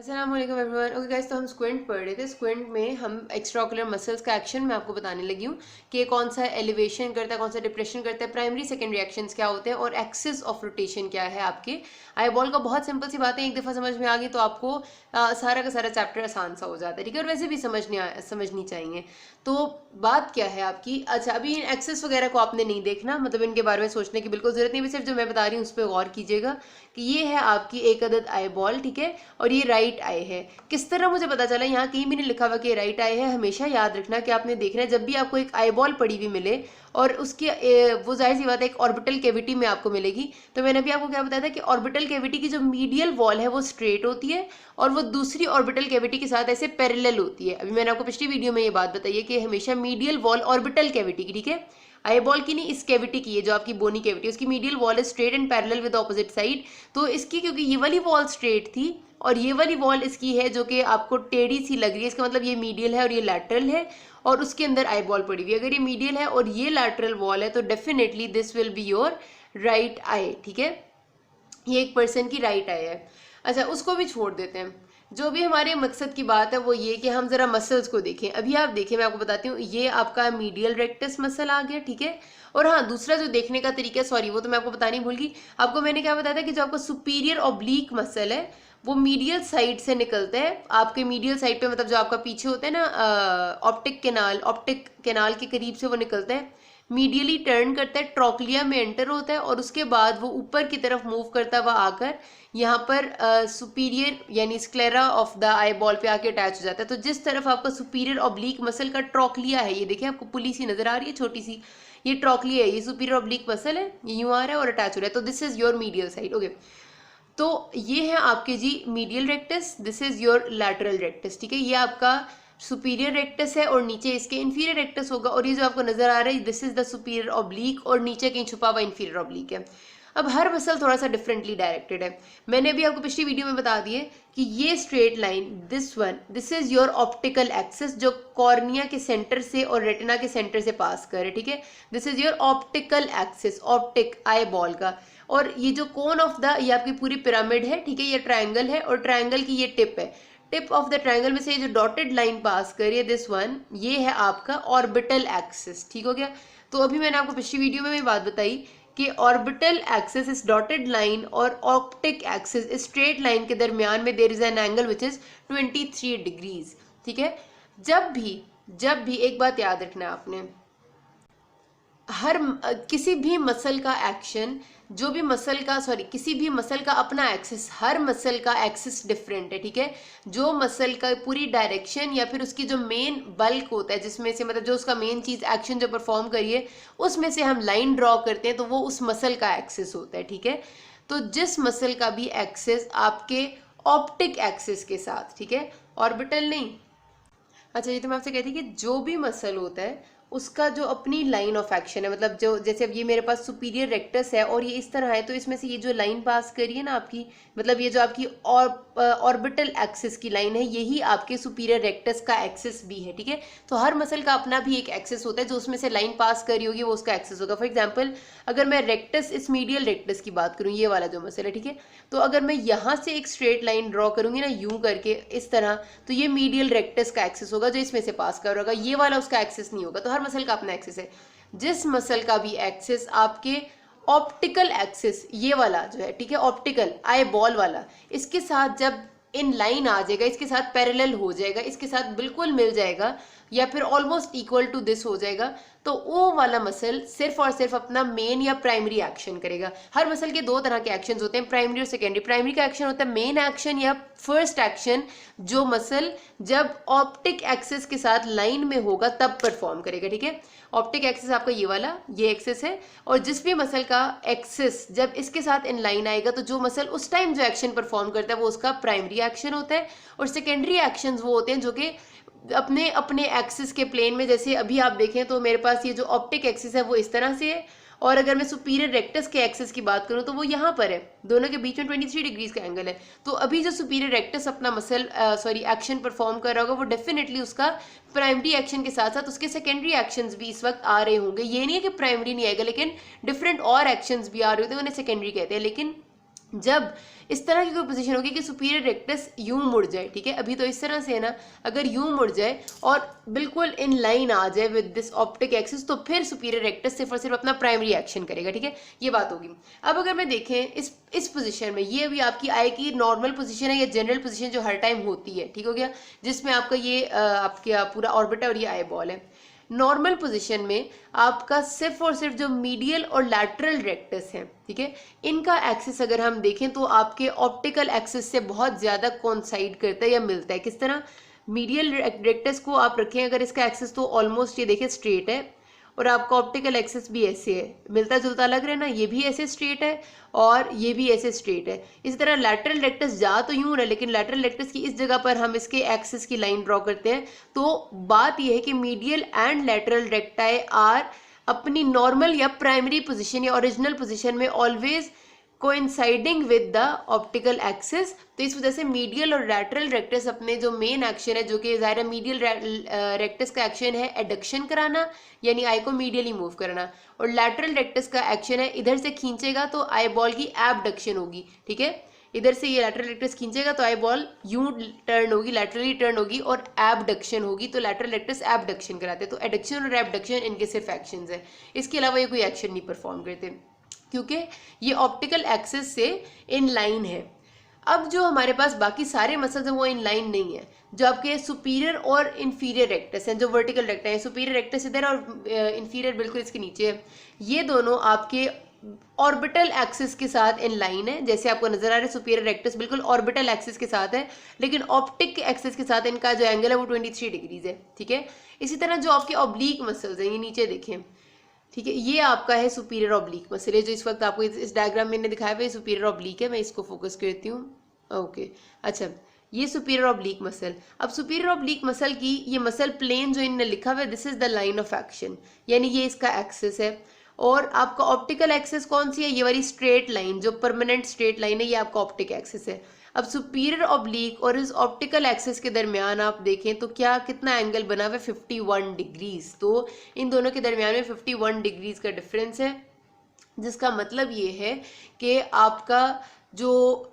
अस्सलाम वालेकुम everyone. Okay guys, तो हम स्क्विंट पढ़ रहे थे। स्क्विंट में हम एक्स्ट्राओकुलर मसल्स का एक्शन मैं आपको बताने लगी हूँ कि कौन सा एलिवेशन करता है, कौन सा डिप्रेशन करता है, प्राइमरी सेकेंडरी एक्शंस क्या होते हैं और एक्सिस ऑफ रोटेशन क्या है आपके आई बॉल का। बहुत सिंपल सी बात है, एक दफ़ा समझ में आ गई तो आपको सारा का सारा चैप्टर आसान सा हो जाता है, ठीक है। और वैसे भी समझनी चाहिए। तो बात क्या है आपकी, अच्छा अभी इन एक्सेस वगैरह को आपने नहीं देखना, मतलब इनके बारे में सोचने की बिल्कुल जरूरत नहीं, सिर्फ जो मैं बता रही हूँ उस पर गौर कीजिएगा कि ये है आपकी एक अदद आई बॉल, ठीक है, और ये राइट आई है। किस तरह मुझे पता चला, यहाँ कहीं भी नहीं लिखा हुआ कि राइट आई है। हमेशा याद रखना कि आपने देखना है जब भी आपको एक आई बॉल पड़ी हुई मिले और उसकी वो जाहिर सी बात है एक ऑर्बिटल कैविटी में आपको मिलेगी। तो मैंने अभी आपको क्या बताया था कि ऑर्बिटल कैविटी की जो मीडियल वॉल है वो स्ट्रेट होती है और वो दूसरी ऑर्बिटल कैविटी के साथ ऐसे पैरेलल होती है। अभी मैंने आपको पिछली वीडियो में ये बात बताई है कि हमेशा मीडियल वॉल ऑर्बिटल कैविटी की, ठीक है, आई बॉल की नहीं, इस कैविटी की है जो आपकी बोनी कैविटी, उसकी मीडियल वॉल है straight and parallel with opposite side. तो इसकी क्योंकि ये वाली वॉल स्ट्रेट थी और ये वाली वॉल इसकी है जो कि आपको टेढ़ी सी लग रही है, इसका मतलब ये मीडियल है और ये लैटरल है और उसके अंदर आई बॉल पड़ी हुई है। अगर ये मीडियल है और ये लैटरल वॉल है तो definitely this will be your right I, ठीक है। ये एक पर्सन की राइट आई है। अच्छा, उसको भी छोड़ देते हैं। जो भी हमारे मकसद की बात है वो ये कि हम जरा मसल्स को देखें। अभी आप देखें, मैं आपको बताती हूँ, ये आपका मीडियल रेक्टस मसल आ गया, ठीक है। और हाँ, दूसरा जो देखने का तरीका, सॉरी वो तो मैं आपको बतानी भूल गई। आपको मैंने क्या बताया था कि जो आपका सुपीरियर ऑब्लिक मसल है वो मीडियल साइड से निकलता है। आपके मीडियल साइड पे, मतलब जो आपका पीछे होता है ना ऑप्टिक कैनाल के करीब से वो निकलता है, मीडियली टर्न करता है, ट्रोक्लिया में एंटर होता है और उसके बाद वो ऊपर की तरफ मूव करता हुआ आकर यहाँ पर सुपीरियर यानी sclera of the eye ball पे आके अटैच हो जाता है। तो जिस तरफ आपका सुपीरियर ऑब्लिक मसल का ट्रोक्लिया है, ये देखिए आपको पुली सी नजर आ रही है छोटी सी, ये ट्रोक्लिया है, ये सुपीरियर ऑब्लिक मसल है, ये यूं आ रहा है और अटैच हो रहा है। तो this is your medial side, okay. तो ये है आपके जी medial rectus, this is your lateral rectus, ठीक है। ये आपका सुपीरियर रेक्टस है और नीचे इसके इंफीरियर रेक्टस होगा और ये जो आपको नजर आ रहा है this is the superior oblique और नीचे कहीं छुपा हुआ इंफीरियर ऑब्लिक है। अब हर मसल थोड़ा सा डिफरेंटली डायरेक्टेड है। मैंने अभी आपको पिछली वीडियो में बता दिए कि ये straight line, this is your optical axis जो कॉर्निया के सेंटर से और रेटिना के सेंटर से पास करे, ठीक है। This is your optical axis, optic eye ball का। और ये जो कोन ऑफ द, ये आपकी पूरी पिरामिड है, ठीक है, ये ट्राइंगल है और ट्राइंगल की ये टिप है। टिप ऑफ द ट्राइंगल में से जो डॉटेड लाइन पास करिए दिस वन, ये है आपका ऑर्बिटल एक्सिस, ठीक हो गया। तो अभी मैंने आपको पिछली वीडियो में भी बात बताई कि ऑर्बिटल एक्सिस इस डॉटेड लाइन और ऑप्टिक एक्सिस इस स्ट्रेट लाइन के दरमियान में there is an angle which is 23 degrees, ठीक है। जब भी एक बात याद रखना है आपने, किसी भी मसल का एक्शन, जो भी मसल का, सॉरी, किसी भी मसल का अपना एक्सिस, हर मसल का एक्सिस डिफरेंट है, ठीक है। जो मसल का पूरी डायरेक्शन या फिर उसकी जो मेन बल्क होता है, जिसमें से मतलब जो उसका मेन चीज एक्शन जो परफॉर्म करिए उसमें से हम लाइन ड्रॉ करते हैं, तो वो उस मसल का एक्सिस होता है, ठीक है। तो जिस मसल का भी एक्सिस आपके ऑप्टिक एक्सिस के साथ, ठीक है, ऑर्बिटल नहीं। अच्छा, ये तो मैं आपसे कहती कि जो भी मसल होता है उसका जो अपनी लाइन ऑफ एक्शन है, मतलब जो, जैसे अब ये मेरे पास सुपीरियर रेक्टस है और ये इस तरह है, तो इसमें से ये जो लाइन पास करी है ना आपकी, मतलब ये जो आपकी ऑर्बिटल एक्सिस की लाइन है, यही आपके सुपीरियर रेक्टस का एक्सिस भी है, ठीक है। तो हर मसल का अपना भी एक एक्सिस होता है, जो उसमें से लाइन पास करी होगी वो उसका एक्सिस होगा। फॉर एग्जाम्पल, अगर मैं रेक्टस, इस मीडियल रेक्टस की बात करूँ, ये वाला जो मसल है, ठीक है, तो अगर मैं यहाँ से एक स्ट्रेट लाइन ड्रॉ करूंगी ना यूं करके इस तरह, तो ये मीडियल रेक्टस का एक्सिस होगा जो इसमें से पास कर होगा, ये वाला उसका एक्सिस नहीं होगा। तो हर मसल का अपना एक्सिस है। जिस मसल का भी एक्सिस आपके ऑप्टिकल एक्सिस, ये वाला जो है, ठीक है, ऑप्टिकल आई बॉल वाला, इसके साथ जब इन लाइन आ जाएगा, इसके साथ पैरेलल हो जाएगा, इसके साथ बिल्कुल मिल जाएगा या फिर ऑलमोस्ट इक्वल टू दिस हो जाएगा, तो वो वाला मसल सिर्फ और सिर्फ अपना मेन या प्राइमरी एक्शन करेगा। हर मसल के दो तरह के एक्शंस होते हैं, प्राइमरी और सेकेंडरी। प्राइमरी का एक्शन होता है मेन एक्शन या फर्स्ट एक्शन, जो मसल जब ऑप्टिक एक्सिस के साथ लाइन में होगा तब परफॉर्म करेगा, ठीक है। ऑप्टिक एक्सिस आपका ये वाला, ये एक्सिस है, और जिस भी मसल का एक्सिस जब इसके साथ इन लाइन आएगा तो जो मसल उस टाइम जो एक्शन परफॉर्म करता है वो उसका प्राइमरी एक्शन होता है। और सेकेंडरी एक्शन वो होते हैं जो कि अपने अपने एक्सिस के प्लेन में, जैसे अभी आप देखें तो मेरे पास ये जो ऑप्टिक एक्सिस है वो इस तरह से है, और अगर मैं सुपीरियर रेक्टस के एक्सिस की बात करूं तो वो यहाँ पर है, दोनों के बीच में 23 डिग्रीज का एंगल है। तो अभी जो सुपीरियर रेक्टस अपना मसल सॉरी एक्शन परफॉर्म कर रहा होगा वो डेफिनेटली उसका प्राइमरी एक्शन के साथ साथ उसके सेकेंडरी एक्शंस भी इस वक्त आ रहे होंगे। ये नहीं है कि प्राइमरी नहीं आएगा, लेकिन डिफरेंट और एक्शंस भी आ रहे होते हैं, उन्हें सेकेंडरी कहते हैं। लेकिन जब इस तरह की कोई पोजीशन होगी कि सुपीरियर रेक्टस यूं मुड़ जाए, ठीक है, अभी तो इस तरह से है ना, अगर यूं मुड़ जाए और बिल्कुल इन लाइन आ जाए विद दिस ऑप्टिक एक्सिस, तो फिर सुपीरियर रेक्टस सिर्फ और सिर्फ अपना प्राइमरी एक्शन करेगा, ठीक है, ये बात होगी। अब अगर मैं देखें इस पोजीशन में, ये अभी आपकी आई की नॉर्मल पोजीशन है या जनरल पोजीशन जो हर टाइम होती है, ठीक हो गया, जिसमें आपका ये आपका पूरा ऑर्बिट है और ये आई बॉल है। नॉर्मल पोजीशन में आपका सिर्फ और सिर्फ जो मीडियल और लैटरल रेक्टस है, ठीक है, इनका एक्सिस अगर हम देखें तो आपके ऑप्टिकल एक्सिस से बहुत ज्यादा कोइंसाइड करता है या मिलता है। किस तरह? मीडियल रेक्टस को आप रखें अगर, इसका एक्सिस तो ऑलमोस्ट ये देखिए स्ट्रेट है, और आपका ऑप्टिकल एक्सिस भी ऐसे है, मिलता जुलता लग रहा है ना, ये भी ऐसे स्ट्रेट है और ये भी ऐसे स्ट्रेट है। इसी तरह लैटरल रेक्टस जा तो यूं रहा, लेकिन लैटरल रेक्टस की इस जगह पर हम इसके एक्सिस की लाइन ड्रॉ करते हैं, तो बात यह है कि medial and lateral recti are अपनी नॉर्मल या प्राइमरी पोजीशन या ओरिजिनल पोजीशन में always coinciding with the optical axis. तो इस वजह से मीडियल और लैटरल रेक्टस अपने जो मेन एक्शन है, जो कि ज़ाहिर है मीडियल रेक्टस का एक्शन है एडक्शन कराना, यानी आई को मीडियली मूव करना, और लैटरल रेक्टस का एक्शन है इधर से खींचेगा तो आई बॉल की एबडक्शन होगी, ठीक है, इधर से ये लैटरल रेक्टस खींचेगा तो आई बॉल यूं टर्न होगी, लैटरली टर्न होगी, और एबडक्शन होगी, तो लैटरल रेक्टस एबडक्शन कराते हैं। तो एडक्शन और एबडक्शन इनके सिर्फ एक्शन है, इसके अलावा ये कोई एक्शन नहीं परफॉर्म करते, क्योंकि ये ऑप्टिकल एक्सिस से इन लाइन है। अब जो हमारे पास बाकी सारे मसल्स हैं वो इन लाइन नहीं है। जो आपके सुपीरियर और इंफीरियर रेक्टस हैं, जो वर्टिकल रेक्टस है, सुपीरियर रेक्टस इधर और इंफीरियर बिल्कुल इसके नीचे है, ये दोनों आपके ऑर्बिटल एक्सिस के साथ इन लाइन है। जैसे आपको नजर आ रहा है सुपीरियर रेक्टस बिल्कुल ऑर्बिटल एक्सिस के साथ है, लेकिन ऑप्टिक एक्सिस के साथ इनका जो एंगल है वो 23 डिग्रीज है, ठीक है। इसी तरह जो आपके ऑब्लिक मसल्स हैं, ये नीचे देखें, ठीक है, ये आपका है सुपीरियर ऑब्लिक मसल है, जो इस वक्त आपको इस डायग्राम में दिखाया हुआ है सुपीरियर ऑब्लिक है। मैं इसको फोकस करती हूँ, ओके, अच्छा, ये सुपीरियर ऑब्लिक मसल। अब सुपीरियर ऑब्लिक मसल की ये मसल प्लेन जो इन्होंने लिखा हुआ है, this is the line of action, यानी ये इसका एक्सिस है। और आपका ऑप्टिकल एक्सिस कौन सी है? ये वाली स्ट्रेट लाइन, जो परमानेंट स्ट्रेट लाइन है, ये आपका ऑप्टिक एक्सिस है। अब सुपीरियर ऑब्लिक और इस ऑप्टिकल एक्सिस के दरमियान आप देखें तो क्या कितना एंगल बना हुआ है? 51 डिग्रीज। तो इन दोनों के दरमियान में 51 डिग्रीज का डिफरेंस है, जिसका मतलब ये है कि आपका जो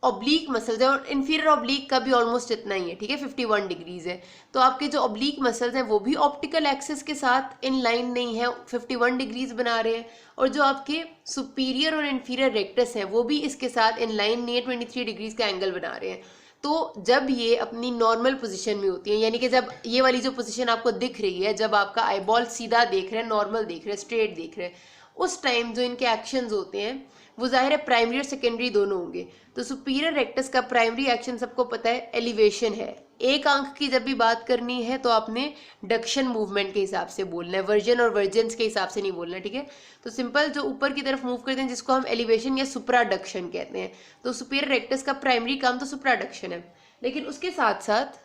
ऑब्लिक मसल्स है, और इंफीरियर ऑब्लिक का भी ऑलमोस्ट इतना ही है, ठीक है, 51 डिग्रीज है। तो आपके जो ऑब्लिक मसल्स हैं वो भी ऑप्टिकल एक्सिस के साथ इन लाइन नहीं है, 51 डिग्रीज बना रहे हैं, और जो आपके सुपीरियर और इंफीरियर रेक्टस हैं वो भी इसके साथ इन लाइन नहीं है, 23 डिग्रीज का एंगल बना रहे हैं। तो जब ये अपनी नॉर्मल पोजीशन में होती है, यानी कि जब ये वाली जो पोजीशन आपको दिख रही है, जब आपका आई बॉल सीधा देख रहे हैं, नॉर्मल देख रहे हैं, स्ट्रेट देख रहे हैं, उस टाइम जो इनके एक्शंस होते हैं वो जाहिर है प्राइमरी और सेकेंडरी दोनों होंगे। तो सुपीरियर रेक्टस का प्राइमरी एक्शन सबको पता है, एलिवेशन है। एक आंख की जब भी बात करनी है तो आपने डक्शन मूवमेंट के हिसाब से बोलना है, वर्जन और वर्जेंस के हिसाब से नहीं बोलना, ठीक है। तो सिंपल जो ऊपर की तरफ मूव करते हैं जिसको हम एलिवेशन या सुप्राडक्शन कहते हैं, तो सुपीरियर रेक्टस का प्राइमरी काम तो सुप्राडक्शन है। लेकिन उसके साथ साथ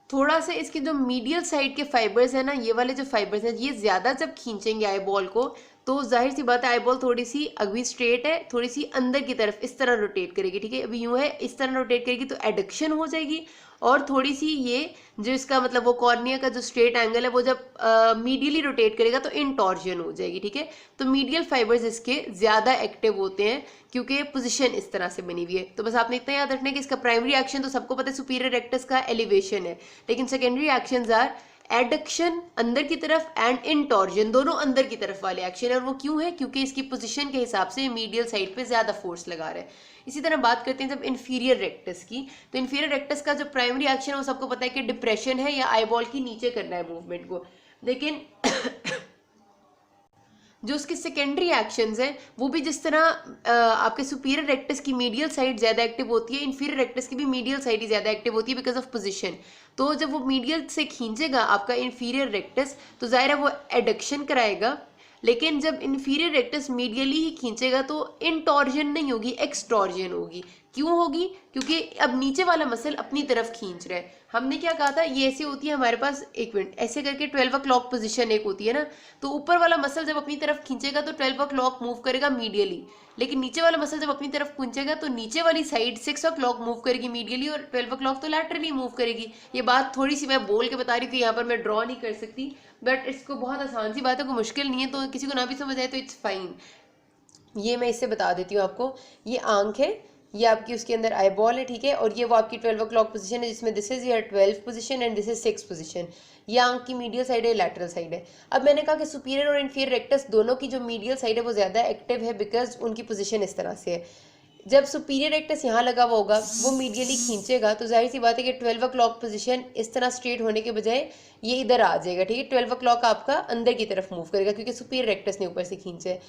थोड़ा सा इसके जो मीडियल साइड के फाइबर्स है ना, ये वाले जो फाइबर्स हैं, ये ज्यादा जब खींचेंगे आई बॉल को, तो जाहिर सी बात है आई बॉल थोड़ी सी अभी स्ट्रेट है, थोड़ी सी अंदर की तरफ इस तरह रोटेट करेगी, ठीक है, अभी यूं है, इस तरह रोटेट करेगी तो एडक्शन हो जाएगी। और थोड़ी सी ये जो इसका मतलब वो कॉर्निया का जो स्ट्रेट एंगल है वो जब मीडियली रोटेट करेगा तो इंटॉर्जन हो जाएगी, ठीक है। तो मीडियल फाइबर्स इसके ज्यादा एक्टिव होते हैं क्योंकि पोजीशन इस तरह से बनी हुई है। तो बस आपने इतना याद रखना है कि इसका प्राइमरी एक्शन तो सबको पता है सुपीरियर रेक्टस का एलिवेशन है, लेकिन सेकेंडरी एक्शंस आर एडक्शन अंदर की तरफ एंड इंटॉर्जन, दोनों अंदर की तरफ वाले एक्शन है। और वो क्यों है? क्योंकि इसकी पोजीशन के हिसाब से मीडियल साइड पे ज्यादा फोर्स लगा रहा है। इसी तरह बात करते हैं जब इंफीरियर रेक्टस की, तो इंफीरियर रेक्टस का जो प्राइमरी एक्शन है वो सबको पता है कि डिप्रेशन है या आई बॉल की नीचे करना है मूवमेंट को। लेकिन जो उसके सेकेंडरी एक्शंस हैं वो भी जिस तरह आपके सुपीरियर रेक्टस की मीडियल साइड ज्यादा एक्टिव होती है, इंफीरियर रेक्टस की भी मीडियल साइड ही ज्यादा एक्टिव होती है बिकॉज ऑफ पोजीशन। तो जब वो मीडियल से खींचेगा आपका इंफीरियर रेक्टस तो जाहिर है वो एडक्शन कराएगा, लेकिन जब इंफीरियर रेक्टस मीडियली ही खींचेगा तो इंटॉर्जन नहीं होगी, एक्सटॉर्जन होगी। क्यों होगी? क्योंकि अब नीचे वाला मसल अपनी तरफ खींच रहा है। हमने क्या कहा था, ये ऐसे होती है हमारे पास, एक मिनट, ऐसे करके 12 o'clock पोजीशन एक होती है ना, तो ऊपर वाला मसल जब अपनी तरफ खींचेगा तो 12 o'clock मूव करेगा मीडियली, लेकिन नीचे वाला मसल जब अपनी तरफ खींचेगा तो नीचे वाली साइड 6 o'clock मूव करेगी मीडियली, और 12 o'clock तो लैटरली मूव करेगी। ये बात थोड़ी सी मैं बोल के बता रही थी, यहाँ पर मैं ड्रॉ नहीं कर सकती, बट इसको बहुत आसान सी बात है, कोई मुश्किल नहीं है, तो किसी को ना भी समझ आए तो इट्स फाइन। ये मैं इससे बता देती हूँ आपको, ये आंख है, ये आपकी उसके अंदर आई बॉल है, ठीक है, और ये वो आपकी 12 o'clock पोजीशन है जिसमें this is your 12 position and this is 6 position. ये आंख की मीडियल साइड है, लैटरल साइड है। अब मैंने कहा कि सुपीरियर और इन्फीरियर रेक्टस दोनों की जो मीडियल साइड है वो ज़्यादा एक्टिव है बिकॉज उनकी पोजीशन इस तरह से है। जब सुपीरियर रेक्टस यहाँ लगा हुआ होगा वो मीडियली खींचेगा तो जाहिर सी बात है कि 12 o'clock पोजीशन इस तरह स्ट्रेट होने के बजाय ये इधर आ जाएगा, ठीक है। 12 o'clock आपका अंदर की तरफ मूव करेगा क्योंकि सुपीरियर रेक्टस ने ऊपर से खींचे है।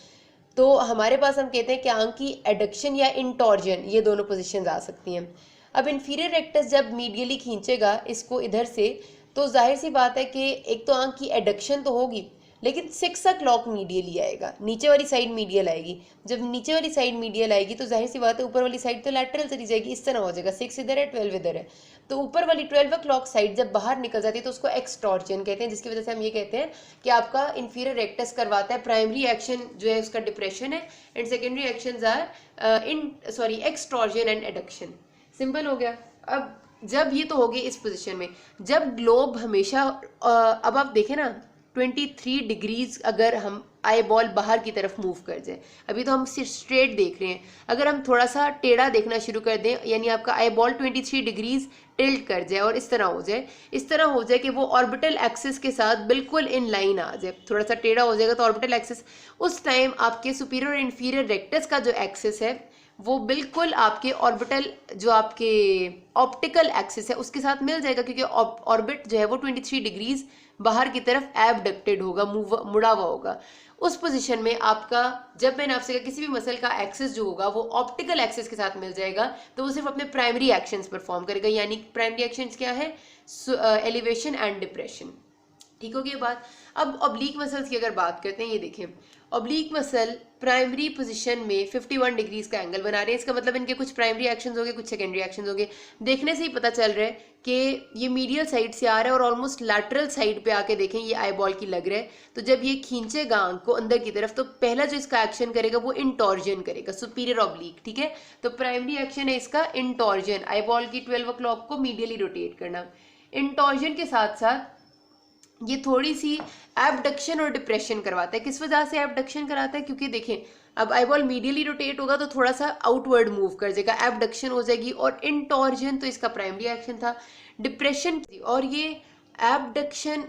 तो हमारे पास हम कहते हैं कि आंख की एडक्शन या इंटॉर्जन, ये दोनों पोजीशंस आ सकती हैं। अब इन्फीरियर रेक्टस जब मीडियली खींचेगा इसको इधर से तो जाहिर सी बात है कि एक तो आंख की एडक्शन तो होगी लेकिन 6 o'clock मीडियली आएगा, नीचे वाली साइड मीडियल आएगी। जब नीचे वाली साइड मीडियल आएगी तो जाहिर सी बात है ऊपर वाली साइड तो लैटरल चली जाएगी, इस तरह हो जाएगा। 6 इधर है, 12 इधर है, तो ऊपर वाली 12 o'clock साइड जब बाहर निकल जाती है तो उसको एक्सटॉर्जन कहते हैं, जिसकी वजह से हम ये कहते हैं कि आपका इन्फीरियर रेक्टस करवाता है। प्राइमरी एक्शन जो है उसका डिप्रेशन है and secondary actions are extorsion and adduction. Simple हो गया। अब जब ये तो हो गए इस पोजीशन में, जब ग्लोब हमेशा अब आप देखें ना 23 डिग्रीज अगर हम आई बॉल बाहर की तरफ मूव कर जाए, अभी तो हम सिर्फ स्ट्रेट देख रहे हैं, अगर हम थोड़ा सा टेढ़ा देखना शुरू कर दें यानी आपका आई बॉल 23 डिग्रीज टिल्ट कर जाए और इस तरह हो जाए, इस तरह हो जाए कि वो ऑर्बिटल एक्सिस के साथ बिल्कुल इन लाइन आ जाए, थोड़ा सा टेढ़ा हो जाएगा तो ऑर्बिटल एक्सिस, उस टाइम आपके सुपीरियर और इन्फीरियर रेक्टस का जो एक्सिस है वो बिल्कुल आपके ऑर्बिटल जो आपके ऑप्टिकल एक्सिस है उसके साथ मिल जाएगा क्योंकि ऑर्बिट जो है वो 23 डिग्रीज बाहर की तरफ एबडक्टेड होगा, मुड़ा हुआ होगा। उस पोजीशन में आपका, जब मैंने आपसे कहा किसी भी मसल का एक्सिस जो होगा वो ऑप्टिकल एक्सिस के साथ मिल जाएगा तो वो सिर्फ अपने प्राइमरी एक्शंस परफॉर्म करेगा, यानी प्राइमरी एक्शंस क्या है, एलिवेशन एंड डिप्रेशन। ठीक हो गई बात। अब ऑब्लिक मसल्स की अगर बात करते हैं, ये देखें ऑब्लिक मसल प्राइमरी पोजीशन में 51 डिग्रीज का एंगल बना रहे हैं। इसका मतलब इनके कुछ प्राइमरी एक्शंस होंगे, कुछ सेकेंडरी एक्शंस होंगे। देखने से ही पता चल रहा है कि ये मीडियल साइड से आ रहा है और ऑलमोस्ट लैटरल साइड पे आके देखें ये आई बॉल की लग रहा है। तो जब ये खींचेगा आंख को अंदर की तरफ तो पहला जो इसका एक्शन करेगा वो इंटॉर्जन करेगा, सुपीरियर ऑब्लिक, ठीक है। तो प्राइमरी एक्शन है इसका इंटॉर्जन, आई बॉल की 12 o'clock को मीडियली रोटेट करना। इंटॉर्जन के साथ साथ ये थोड़ी सी एबडक्शन और डिप्रेशन करवाता है। किस वजह से एबडक्शन कराता है, क्योंकि देखें अब आई बॉल मीडियली रोटेट होगा तो थोड़ा सा आउटवर्ड मूव कर जाएगा, एबडक्शन हो जाएगी। और इंटॉर्जन तो इसका प्राइमरी एक्शन था। डिप्रेशन, और ये एबडक्शन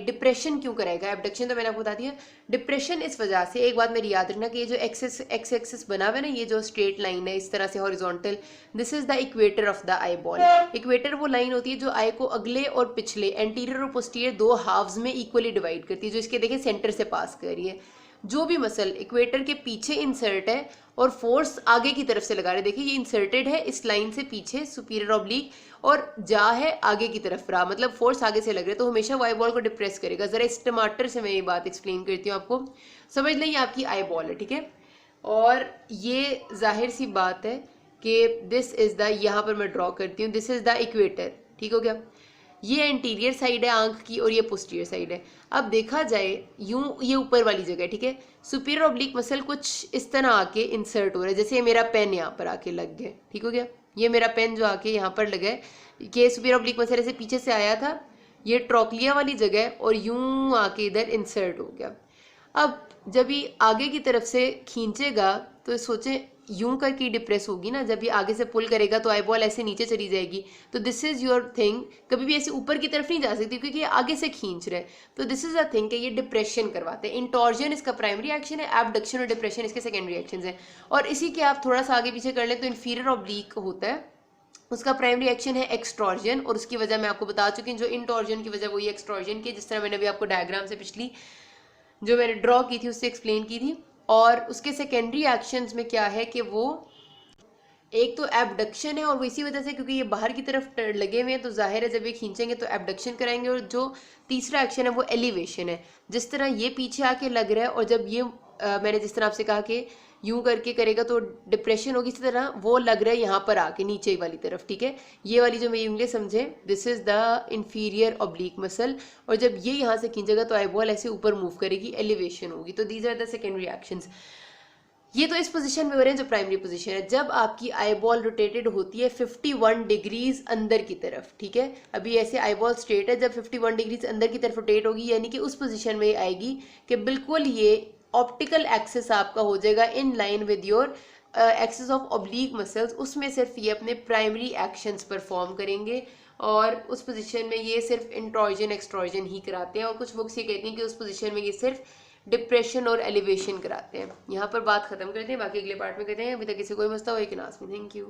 डिप्रेशन क्यों कराएगा, एबडक्शन तो मैंने आपको बता दिया। डिप्रेशन इस वजह से, एक बात मेरी याद रखना कि ये जो एक्स एक्सिस बना हुआ है ना, ये जो स्ट्रेट लाइन है इस तरह से horizontal, this is the equator of the eye ball. Equator वो लाइन होती है जो आई को अगले और पिछले, एंटीरियर और पोस्टीरियर दो हाफ्स में इक्वली डिवाइड करती है, जो इसके देखें सेंटर से पास कर रही है। जो भी मसल इक्वेटर के पीछे इंसर्ट है और फोर्स आगे की तरफ से लगा रहे, देखिए ये इंसर्टेड है इस लाइन से पीछे सुपीरियर ऑब्लिक, और जा है आगे की तरफ रहा, मतलब फोर्स आगे से लग रहा है, तो हमेशा वो आई बॉल को डिप्रेस करेगा। जरा इस टमाटर से मैं ये बात एक्सप्लेन करती हूँ आपको, समझ लें। ये आपकी आई बॉल है, ठीक है, और ये जाहिर सी बात है कि दिस इज द, यहाँ पर मैं ड्रॉ करती हूँ, दिस इज द इक्वेटर, ठीक हो गया। ये एंटीरियर साइड है आंख की और ये पोस्टीरियर साइड है। अब देखा जाए यूं, ये ऊपर वाली जगह, ठीक है, सुपीरियर ऑब्लिक मसल कुछ इस तरह आके इंसर्ट हो रहा है, जैसे ये मेरा पेन यहाँ पर आके लग गया, ठीक हो गया। ये मेरा पेन जो आके यहाँ पर लगा है, ये सुपीरियर ऑब्लिक मसल ऐसे पीछे से आया था, ये ट्रोक्लिया वाली जगह और यूं आके इधर इंसर्ट हो गया। अब जब ये आगे की तरफ से खींचेगा तो सोचें यूं करके डिप्रेस होगी ना, जब ये आगे से पुल करेगा तो आई बॉल ऐसे नीचे चली जाएगी। तो दिस इज योर थिंग, कभी भी ऐसे ऊपर की तरफ नहीं जा सकती क्योंकि ये आगे से खींच रहे हैं। तो दिस इज अ थिंग कि ये डिप्रेशन करवाते हैं। इंटॉर्जन इसका प्राइमरी एक्शन है, एबडक्शन और डिप्रेशन इसके सेकेंडरी एक्शन है। और इसी के आप थोड़ा सा आगे पीछे कर लें तो इन्फीरियर ऑब्लिक होता है, उसका प्राइमरी एक्शन है एक्सट्रॉर्जन, और उसकी वजह मैं आपको बता चुकी हूँ। जो इंटॉर्जन की वजह वही एक्सट्रॉर्जन की, जिस तरह मैंने अभी आपको डायग्राम से पिछली जो मैंने ड्रॉ की थी उससे एक्सप्लेन की थी। और उसके सेकेंडरी एक्शंस में क्या है कि वो एक तो एबडक्शन है, और वो इसी वजह से क्योंकि ये बाहर की तरफ लगे हुए हैं तो जाहिर है जब ये खींचेंगे तो एबडक्शन कराएंगे। और जो तीसरा एक्शन है वो एलिवेशन है, जिस तरह ये पीछे आके लग रहा है और जब ये मैंने जिस तरह आपसे कहा कि यूं करके करेगा तो डिप्रेशन होगी, इसी तरह वो लग रहा है यहाँ पर आके नीचे वाली तरफ, ठीक है। ये वाली जो मेरी उंगली समझे, this is the inferior oblique muscle, और जब ये यहाँ से खींचेगा तो आई बॉल ऐसे ऊपर मूव करेगी, एलिवेशन होगी। तो these are the secondary actions. ये तो इस पोजीशन में हो रहे हैं जो प्राइमरी पोजीशन है। जब आपकी आई बॉल रोटेटेड होती है 51 डिग्रीज अंदर की तरफ, ठीक है, अभी ऐसे आई बॉल स्ट्रेट है, जब 51 डिग्रीज अंदर की तरफ रोटेट होगी यानी कि उस पोजीशन में आएगी कि बिल्कुल ये ऑप्टिकल एक्सिस आपका हो जाएगा in line with your axis of oblique muscles, उसमें सिर्फ ये अपने प्राइमरी एक्शंस परफॉर्म करेंगे और उस पोजीशन में ये सिर्फ इंट्रोजन एक्सट्रोजन ही कराते हैं। और कुछ बुक्स ये कहती हैं कि उस पोजीशन में ये सिर्फ डिप्रेशन और एलिवेशन कराते हैं। यहाँ पर बात खत्म करते हैं, बाकी अगले पार्ट में कहते हैं। अभी तक किसी कोई मसला हो कि नाज़ में। Thank you.